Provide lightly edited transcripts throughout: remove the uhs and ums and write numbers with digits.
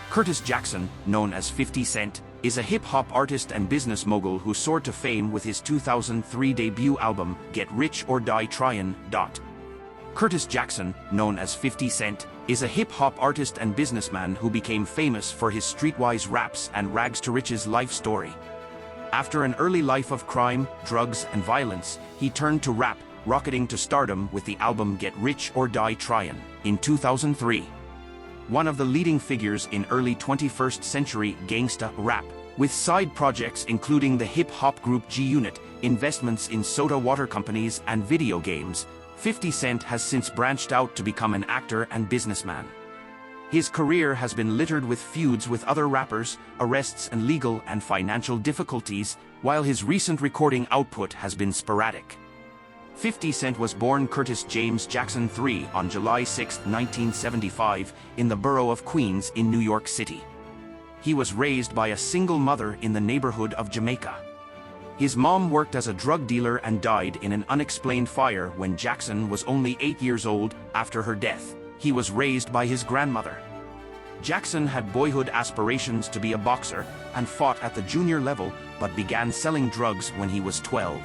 Curtis Jackson, known as 50 Cent, is a hip-hop artist and business mogul who soared to fame with his 2003 debut album, Get Rich or Die Tryin'. Curtis Jackson, known as 50 Cent, is a hip-hop artist and businessman who became famous for his streetwise raps and rags-to-riches life story. After an early life of crime, drugs, and violence, he turned to rap, rocketing to stardom with the album Get Rich or Die Tryin' in 2003. One of the leading figures in early 21st century gangsta rap, with side projects including the hip-hop group G-Unit, investments in soda water companies and video games, 50 Cent has since branched out to become an actor and businessman. His career has been littered with feuds with other rappers, arrests and legal and financial difficulties, while his recent recording output has been sporadic. 50 Cent was born Curtis James Jackson III on July 6, 1975, in the borough of Queens in New York City. He was raised by a single mother in the neighborhood of Jamaica. His mom worked as a drug dealer and died in an unexplained fire when Jackson was only 8 years old. After her death, he was raised by his grandmother. Jackson had boyhood aspirations to be a boxer and fought at the junior level, but began selling drugs when he was 12.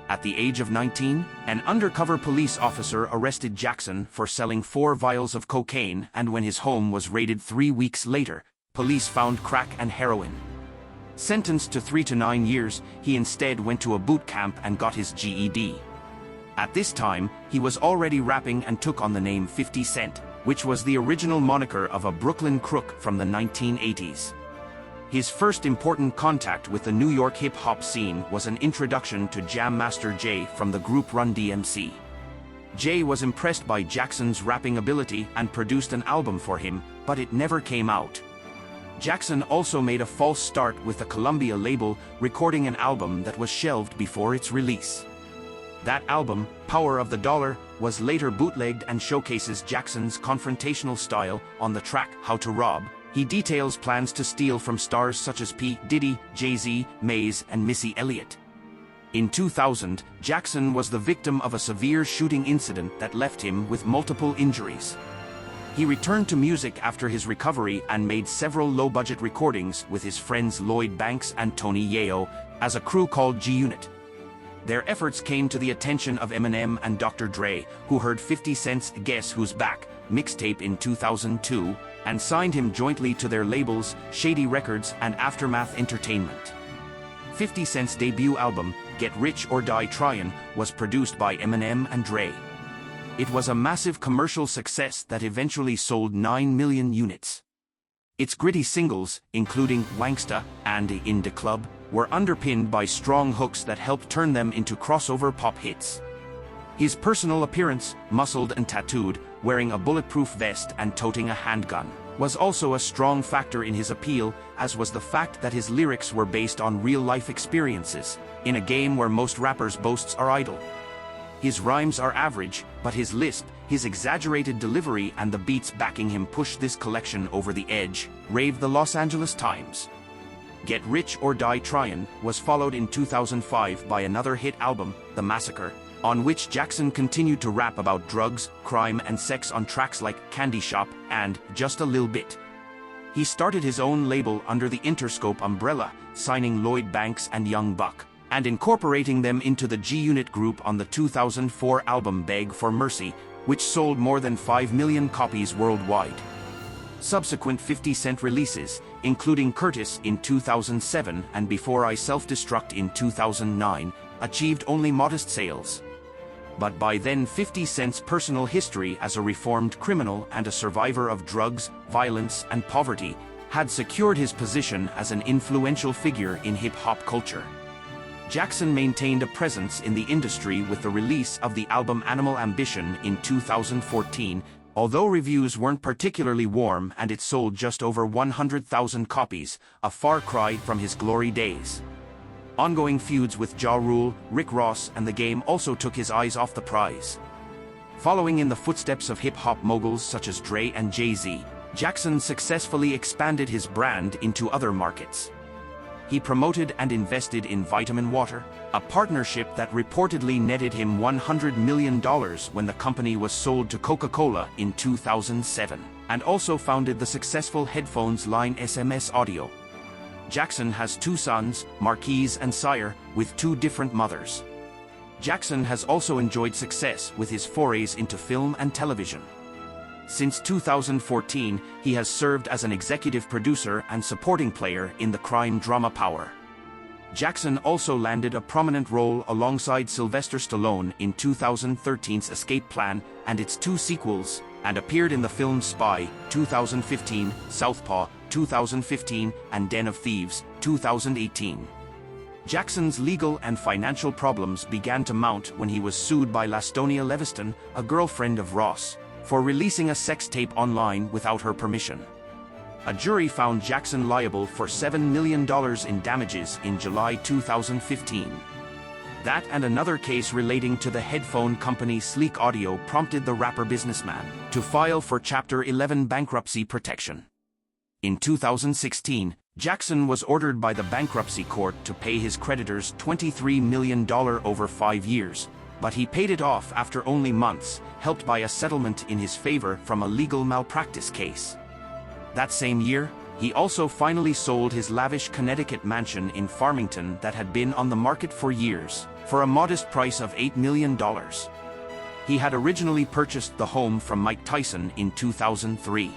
At the age of 19, an undercover police officer arrested Jackson for selling 4 vials of cocaine, and when his home was raided 3 weeks later, police found crack and heroin. Sentenced to 3 to 9 years, he instead went to a boot camp and got his GED. At this time, he was already rapping and took on the name 50 Cent, which was the original moniker of a Brooklyn crook from the 1980s. His first important contact with the New York hip-hop scene was an introduction to Jam Master Jay from the group Run DMC. Jay was impressed by Jackson's rapping ability and produced an album for him, but it never came out. Jackson also made a false start with the Columbia label, recording an album that was shelved before its release. That album, Power of the Dollar, was later bootlegged and showcases Jackson's confrontational style. On the track How to Rob, he details plans to steal from stars such as P. Diddy, Jay-Z, Maze, and Missy Elliott. In 2000, Jackson was the victim of a severe shooting incident that left him with multiple injuries. He returned to music after his recovery and made several low-budget recordings with his friends Lloyd Banks and Tony Yayo, as a crew called G-Unit. Their efforts came to the attention of Eminem and Dr. Dre, who heard 50 Cent's Guess Who's Back mixtape in 2002, and signed him jointly to their labels, Shady Records and Aftermath Entertainment. 50 Cent's debut album, Get Rich or Die Tryin', was produced by Eminem and Dre. It was a massive commercial success that eventually sold 9 million units. Its gritty singles, including Wanksta and In the Club, were underpinned by strong hooks that helped turn them into crossover pop hits. His personal appearance, muscled and tattooed, wearing a bulletproof vest and toting a handgun, was also a strong factor in his appeal, as was the fact that his lyrics were based on real-life experiences, in a game where most rappers' boasts are idle. His rhymes are average, but his lisp, his exaggerated delivery and the beats backing him pushed this collection over the edge, raved the Los Angeles Times. Get Rich or Die Tryin' was followed in 2005 by another hit album, The Massacre, on which Jackson continued to rap about drugs, crime and sex on tracks like Candy Shop and Just a Lil Bit. He started his own label under the Interscope umbrella, signing Lloyd Banks and Young Buck, and incorporating them into the G-Unit group on the 2004 album Beg for Mercy, which sold more than 5 million copies worldwide. Subsequent 50 Cent releases, including Curtis in 2007 and Before I Self-Destruct in 2009, achieved only modest sales. But by then 50 Cent's personal history as a reformed criminal and a survivor of drugs, violence and poverty had secured his position as an influential figure in hip-hop culture. Jackson maintained a presence in the industry with the release of the album Animal Ambition in 2014, although reviews weren't particularly warm and it sold just over 100,000 copies, a far cry from his glory days. Ongoing feuds with Ja Rule, Rick Ross and The Game also took his eyes off the prize. Following in the footsteps of hip-hop moguls such as Dre and Jay-Z, Jackson successfully expanded his brand into other markets. he promoted and invested in Vitamin Water, a partnership that reportedly netted him $100 million when the company was sold to Coca-Cola in 2007, and also founded the successful headphones line SMS Audio. Jackson has two sons, Marquise and Sire, with two different mothers. Jackson has also enjoyed success with his forays into film and television. Since 2014, he has served as an executive producer and supporting player in the crime drama Power. Jackson also landed a prominent role alongside Sylvester Stallone in 2013's Escape Plan and its two sequels, and appeared in the films Spy, 2015, Southpaw, 2015, and Den of Thieves, 2018. Jackson's legal and financial problems began to mount when he was sued by Lastonia Leviston, a girlfriend of Ross, for releasing a sex tape online without her permission. A jury found Jackson liable for $7 million in damages in July 2015. That and another case relating to the headphone company Sleek Audio prompted the rapper businessman to file for Chapter 11 bankruptcy protection. In 2016, Jackson was ordered by the bankruptcy court to pay his creditors $23 million over 5 years, but he paid it off after only months, helped by a settlement in his favor from a legal malpractice case. That same year, he also finally sold his lavish Connecticut mansion in Farmington that had been on the market for years, for a modest price of $8 million. He had originally purchased the home from Mike Tyson in 2003.